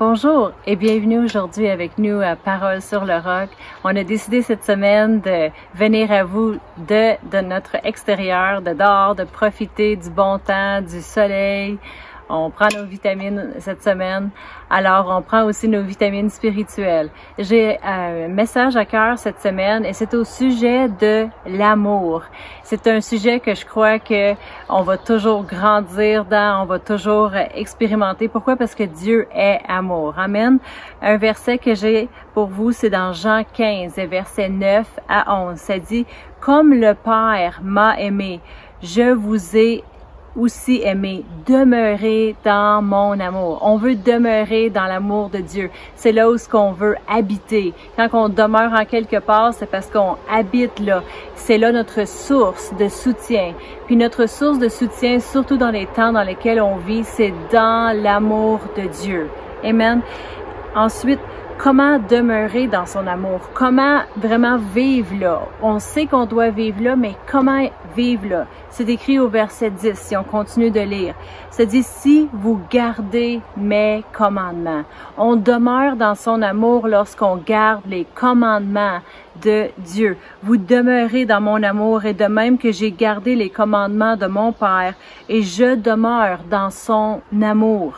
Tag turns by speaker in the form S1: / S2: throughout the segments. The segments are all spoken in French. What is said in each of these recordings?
S1: Bonjour et bienvenue aujourd'hui avec nous à Parole sur le Roc. On a décidé cette semaine de venir à vous de notre extérieur, de dehors, de profiter du bon temps, du soleil. On prend nos vitamines cette semaine, alors on prend aussi nos vitamines spirituelles. J'ai un message à cœur cette semaine et c'est au sujet de l'amour. C'est un sujet que je crois que on va toujours grandir dans, on va toujours expérimenter. Pourquoi? Parce que Dieu est amour. Amen. Un verset que j'ai pour vous, c'est dans Jean 15, versets 9 à 11. Ça dit, « Comme le Père m'a aimé, je vous ai aussi aimé, demeurez dans mon amour. » On veut demeurer dans l'amour de Dieu. C'est là où ce qu'on veut habiter. Quand on demeure en quelque part, c'est parce qu'on habite là. C'est là notre source de soutien. Puis notre source de soutien, surtout dans les temps dans lesquels on vit, c'est dans l'amour de Dieu. Amen. Ensuite, comment demeurer dans son amour? Comment vraiment vivre là? On sait qu'on doit vivre là, mais comment vivre là? C'est écrit au verset 10, si on continue de lire. Ça dit, « Si vous gardez mes commandements ». On demeure dans son amour lorsqu'on garde les commandements de Dieu. Vous demeurez dans mon amour et de même que j'ai gardé les commandements de mon Père et je demeure dans son amour.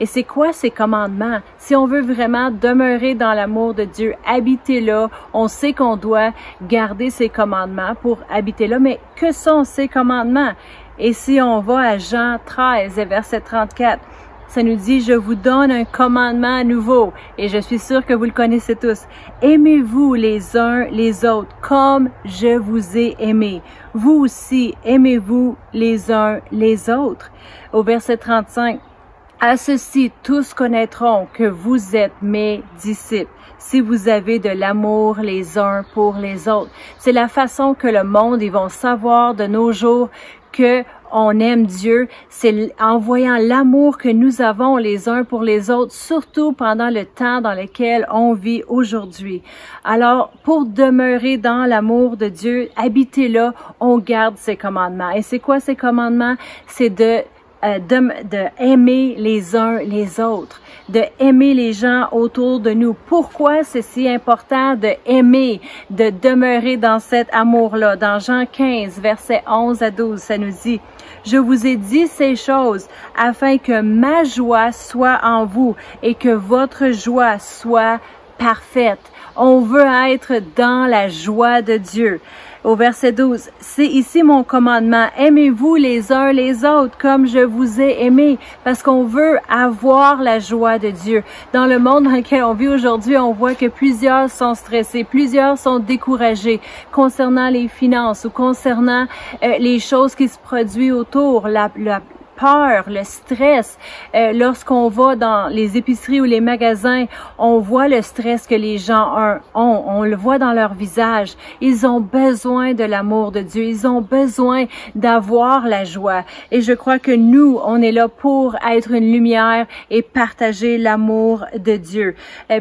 S1: Et c'est quoi ces commandements? Si on veut vraiment demeurer dans l'amour de Dieu, habiter là, on sait qu'on doit garder ses commandements pour habiter là, mais que sont ces commandements? Et si on va à Jean 13, verset 34, ça nous dit, « Je vous donne un commandement nouveau. » Et je suis sûre que vous le connaissez tous. « Aimez-vous les uns les autres comme je vous ai aimé. Vous aussi, aimez-vous les uns les autres. » Au verset 35, « À ceci, tous connaîtront que vous êtes mes disciples, si vous avez de l'amour les uns pour les autres. » C'est la façon que le monde, ils vont savoir de nos jours que on aime Dieu, c'est en voyant l'amour que nous avons les uns pour les autres, surtout pendant le temps dans lequel on vit aujourd'hui. Alors, pour demeurer dans l'amour de Dieu, habiter là, on garde ses commandements. Et c'est quoi ces commandements? C'est de aimer les uns les autres, de aimer les gens autour de nous. Pourquoi c'est si important de aimer, de demeurer dans cet amour-là? Dans Jean 15, versets 11 à 12, ça nous dit, « Je vous ai dit ces choses afin que ma joie soit en vous et que votre joie soit parfaite. » On veut être dans la joie de Dieu. Au verset 12, « C'est ici mon commandement, aimez-vous les uns les autres comme je vous ai aimé. » Parce qu'on veut avoir la joie de Dieu. Dans le monde dans lequel on vit aujourd'hui, on voit que plusieurs sont stressés, plusieurs sont découragés concernant les finances ou concernant les choses qui se produisent autour, la peur, le stress. Lorsqu'on va dans les épiceries ou les magasins, on voit le stress que les gens ont. On le voit dans leur visage. Ils ont besoin de l'amour de Dieu. Ils ont besoin d'avoir la joie. Et je crois que nous, on est là pour être une lumière et partager l'amour de Dieu.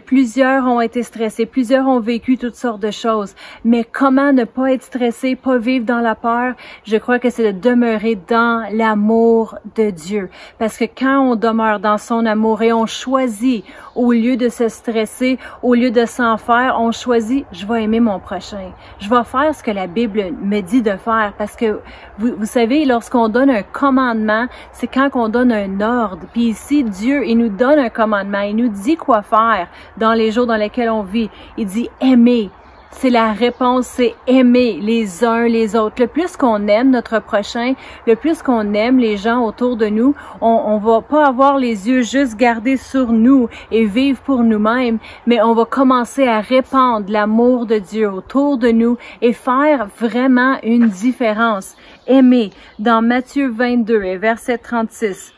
S1: Plusieurs ont été stressés. Plusieurs ont vécu toutes sortes de choses. Mais comment ne pas être stressé, pas vivre dans la peur? Je crois que c'est de demeurer dans l'amour de Dieu. Parce que quand on demeure dans son amour et on choisit, au lieu de se stresser, au lieu de s'en faire, on choisit, je vais aimer mon prochain. Je vais faire ce que la Bible me dit de faire. Parce que, vous savez, lorsqu'on donne un commandement, c'est quand on donne un ordre. Puis ici, Dieu, il nous donne un commandement. Il nous dit quoi faire dans les jours dans lesquels on vit. Il dit aimer. C'est la réponse, c'est aimer les uns les autres. Le plus qu'on aime notre prochain, le plus qu'on aime les gens autour de nous, on va pas avoir les yeux juste gardés sur nous et vivre pour nous-mêmes, mais on va commencer à répandre l'amour de Dieu autour de nous et faire vraiment une différence. Aimer. Dans Matthieu 22 et verset 36.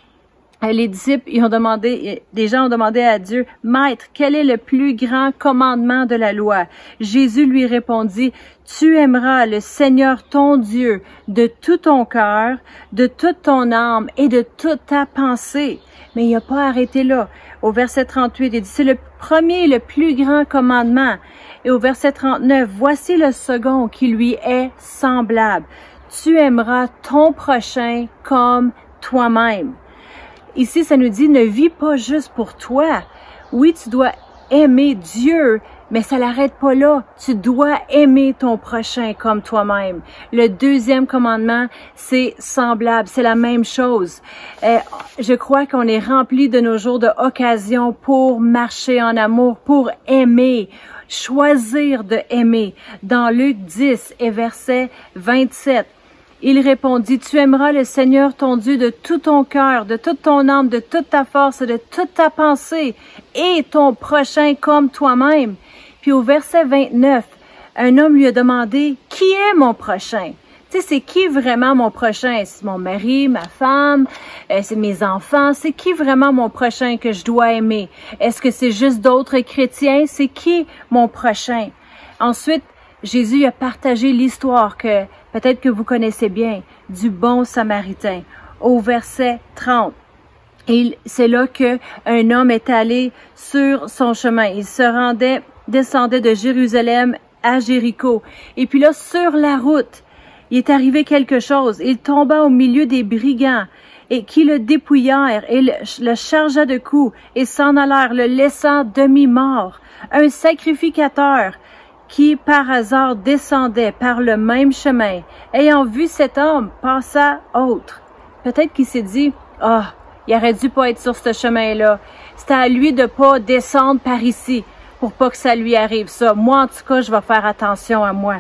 S1: Les disciples, les gens ont demandé à Dieu, « Maître, quel est le plus grand commandement de la loi? » Jésus lui répondit, « Tu aimeras le Seigneur ton Dieu de tout ton cœur, de toute ton âme et de toute ta pensée. » Mais il n'a pas arrêté là. Au verset 38, il dit, « C'est le premier et le plus grand commandement. » Et au verset 39, « Voici le second qui lui est semblable. Tu aimeras ton prochain comme toi-même. » Ici, ça nous dit, ne vis pas juste pour toi. Oui, tu dois aimer Dieu, mais ça l'arrête pas là. Tu dois aimer ton prochain comme toi-même. Le deuxième commandement, c'est semblable, c'est la même chose. Je crois qu'on est rempli de nos jours d'occasions pour marcher en amour, pour aimer, choisir de aimer. Dans Luc 10 et verset 27, il répondit, « Tu aimeras le Seigneur ton Dieu de tout ton cœur, de toute ton âme, de toute ta force, de toute ta pensée, et ton prochain comme toi-même. » Puis au verset 29, un homme lui a demandé, « Qui est mon prochain? » Tu sais, c'est qui vraiment mon prochain? C'est mon mari, ma femme, c'est mes enfants. C'est qui vraiment mon prochain que je dois aimer? Est-ce que c'est juste d'autres chrétiens? C'est qui mon prochain? Ensuite, Jésus a partagé l'histoire que peut-être que vous connaissez bien, du bon Samaritain, au verset 30. Et c'est là que un homme est allé sur son chemin. Il descendait de Jérusalem à Jéricho. Et puis là, sur la route, il est arrivé quelque chose. Il tomba au milieu des brigands et qui le dépouillèrent et le chargea de coups et s'en allèrent, le laissant demi-mort. Un sacrificateur qui par hasard descendait par le même chemin, ayant vu cet homme, passa autre. Peut-être qu'il s'est dit, « Ah, il aurait dû pas être sur ce chemin-là. C'était à lui de pas descendre par ici pour pas que ça lui arrive ça. Moi, en tout cas, je vais faire attention à moi. »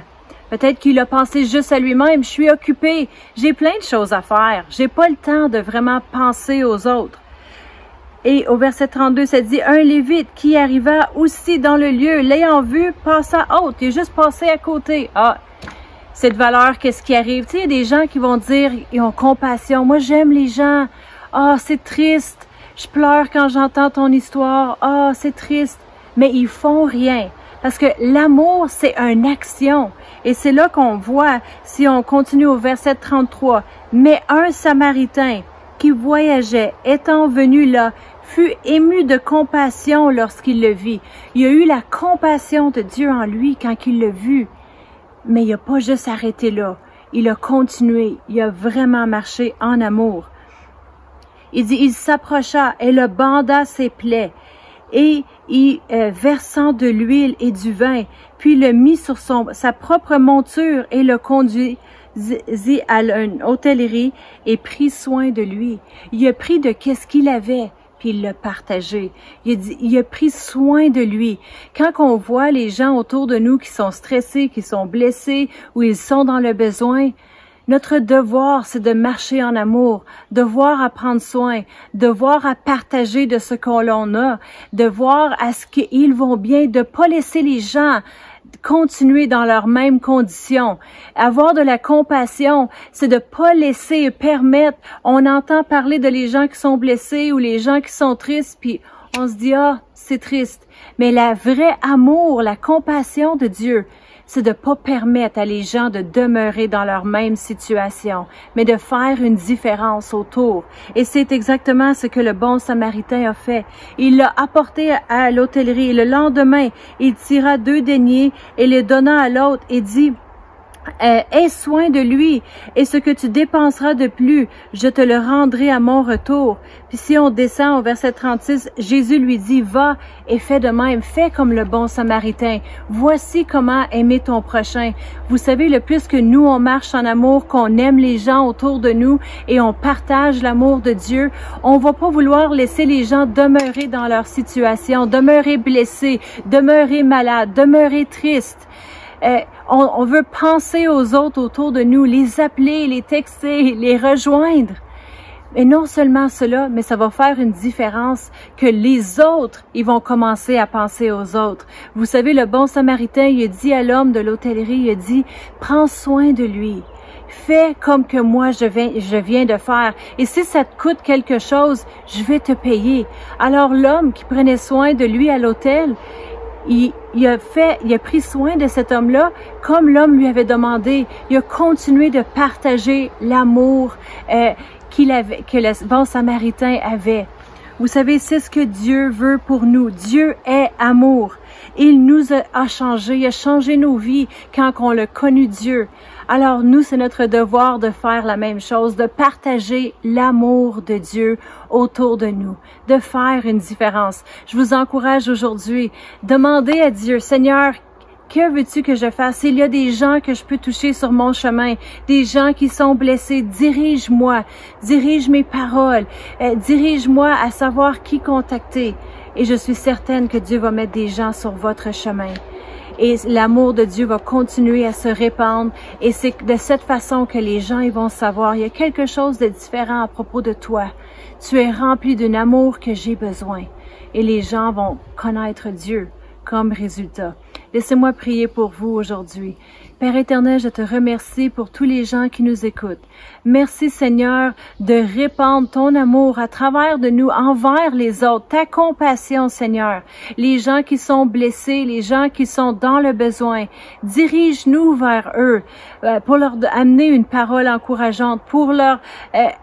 S1: Peut-être qu'il a pensé juste à lui-même, « Je suis occupé, j'ai plein de choses à faire. J'ai pas le temps de vraiment penser aux autres. » Et au verset 32, ça dit, « Un Lévite qui arriva aussi dans le lieu, l'ayant vu, passa autre. » Il est juste passé à côté. Ah, cette valeur, qu'est-ce qui arrive? Tu sais, il y a des gens qui vont dire, ils ont compassion. Moi, j'aime les gens. Ah, c'est triste. Je pleure quand j'entends ton histoire. Ah, c'est triste. Mais ils font rien. Parce que l'amour, c'est une action. Et c'est là qu'on voit, si on continue au verset 33, « Mais un Samaritain qui voyageait, étant venu là, fut ému de compassion lorsqu'il le vit. » Il a eu la compassion de Dieu en lui quand il l'a vu. Mais il n'a pas juste arrêté là. Il a continué. Il a vraiment marché en amour. Il dit, il s'approcha et le banda ses plaies. Et versant de l'huile et du vin, puis le mit sur sa propre monture et le conduisit à une hôtellerie et prit soin de lui. Il a pris de qu'est-ce qu'il avait, puis il l'a partagé. Il a pris soin de lui. Quand on voit les gens autour de nous qui sont stressés, qui sont blessés, ou ils sont dans le besoin, notre devoir, c'est de marcher en amour, devoir à prendre soin, devoir à partager de ce qu'on a, devoir à ce qu'ils vont bien, de pas laisser les gens continuer dans leurs mêmes conditions. Avoir de la compassion, c'est de pas laisser permettre, on entend parler de les gens qui sont blessés ou les gens qui sont tristes, puis on se dit, ah, c'est triste. Mais la vraie amour, la compassion de Dieu, c'est de pas permettre à les gens de demeurer dans leur même situation, mais de faire une différence autour. Et c'est exactement ce que le bon Samaritain a fait. Il l'a apporté à l'hôtellerie. Le lendemain, il tira 2 deniers et les donna à l'autre et dit, aie soin de lui, et ce que tu dépenseras de plus, je te le rendrai à mon retour. Puis si on descend au verset 36, Jésus lui dit, va et fais de même, fais comme le bon Samaritain. Voici comment aimer ton prochain. Vous savez, le plus que nous, on marche en amour, qu'on aime les gens autour de nous et on partage l'amour de Dieu, on va pas vouloir laisser les gens demeurer dans leur situation, demeurer blessés, demeurer malades, demeurer tristes. On veut penser aux autres autour de nous, les appeler, les texter, les rejoindre. Et non seulement cela, mais ça va faire une différence que les autres, ils vont commencer à penser aux autres. Vous savez, le bon Samaritain, il a dit à l'homme de l'hôtellerie, il a dit, prends soin de lui. Fais comme que moi je viens de faire. Et si ça te coûte quelque chose, je vais te payer. Alors l'homme qui prenait soin de lui à l'hôtel, il a pris soin de cet homme-là comme l'homme lui avait demandé. Il a continué de partager l'amour que le bon Samaritain avait. Vous savez, c'est ce que Dieu veut pour nous. Dieu est amour. Il nous a changé, il a changé nos vies quand on l'a connu Dieu. Alors nous, c'est notre devoir de faire la même chose, de partager l'amour de Dieu autour de nous, de faire une différence. Je vous encourage aujourd'hui, demandez à Dieu, Seigneur, que veux-tu que je fasse? S'il y a des gens que je peux toucher sur mon chemin, des gens qui sont blessés, dirige-moi, dirige mes paroles, dirige-moi à savoir qui contacter. Et je suis certaine que Dieu va mettre des gens sur votre chemin. Et l'amour de Dieu va continuer à se répandre. Et c'est de cette façon que les gens ils vont savoir, il y a quelque chose de différent à propos de toi. Tu es rempli d'un amour que j'ai besoin. Et les gens vont connaître Dieu comme résultat. Laissez-moi prier pour vous aujourd'hui. Père éternel, je te remercie pour tous les gens qui nous écoutent. Merci Seigneur de répandre ton amour à travers de nous envers les autres, ta compassion Seigneur. Les gens qui sont blessés, les gens qui sont dans le besoin, dirige-nous vers eux pour leur amener une parole encourageante, pour leur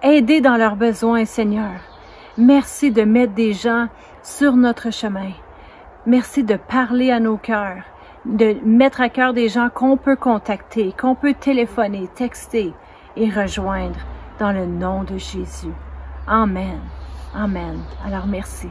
S1: aider dans leurs besoins Seigneur. Merci de mettre des gens sur notre chemin. Merci de parler à nos cœurs, de mettre à cœur des gens qu'on peut contacter, qu'on peut téléphoner, texter et rejoindre dans le nom de Jésus. Amen. Amen. Alors merci.